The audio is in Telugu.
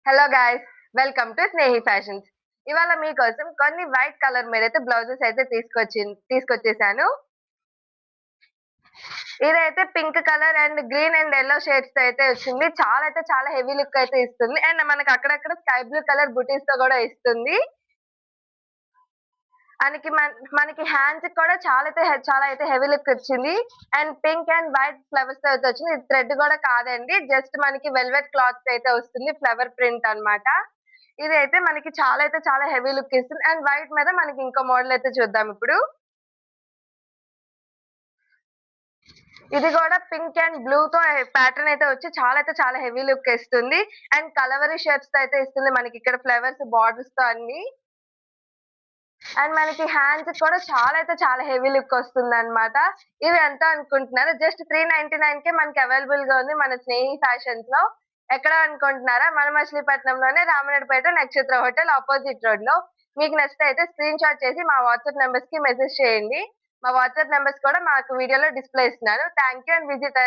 Hello guys, welcome to Snehi fashions. ఇవాళ మీకోసం కొన్ని వైట్ కలర్ మీద అయితే బ్లౌజెస్ అయితే తీసుకొచ్చేసాను. ఇదైతే pink colour and green and yellow shades తో అయితే వచ్చింది. చాలా హెవీ లుక్ అయితే ఇస్తుంది అండ్ మనకి అక్కడక్కడ స్కై బ్లూ కలర్ బుటీస్ తో కూడా ఇస్తుంది. మనకి హ్యాండ్స్ కూడా చాలా అయితే హెవీ లుక్ వచ్చింది. And pink and white flowers తో అయితే వచ్చింది. ఇది థ్రెడ్ కూడా కాదండి, జస్ట్ మనకి వెల్వెట్ క్లాత్ అయితే వస్తుంది, ఫ్లవర్ ప్రింట్ అన్నమాట. ఇది అయితే మనకి చాలా హెవీ లుక్ ఇస్తుంది. అండ్ వైట్ మీద మనకి ఇంకో మోడల్ అయితే చూద్దాం ఇప్పుడు. ఇది కూడా పింక్ అండ్ బ్లూ తో ప్యాటర్న్ అయితే వచ్చి చాలా హెవీ లుక్ ఇస్తుంది. అండ్ కలవరీ షేప్స్ తో అయితే ఇస్తుంది మనకి ఇక్కడ ఫ్లవర్స్ బార్డర్స్ తో అన్ని. అండ్ మనకి హ్యాండ్స్ కూడా చాలా హెవీ లుక్ వస్తుంది అనమాట. ఇవి ఎంత అనుకుంటున్నారు? జస్ట్ 399 కే మనకి అవైలబుల్ గా ఉంది మన స్నేహి ఫ్యాషన్స్ లో. ఎక్కడ అనుకుంటున్నారా? మన మచిలీపట్నంలోనే రామనాయుడుపేట నక్షత్ర హోటల్ ఆపోజిట్ రోడ్ లో. మీకు నచ్చితే అయితే స్క్రీన్ షాట్ చేసి మా వాట్సాప్ నెంబర్స్ కి మెసేజ్ చేయండి. మా వాట్సాప్ నెంబర్స్ కూడా మాకు వీడియోలో డిస్ప్లే ఇస్తున్నాను. Thank you and visit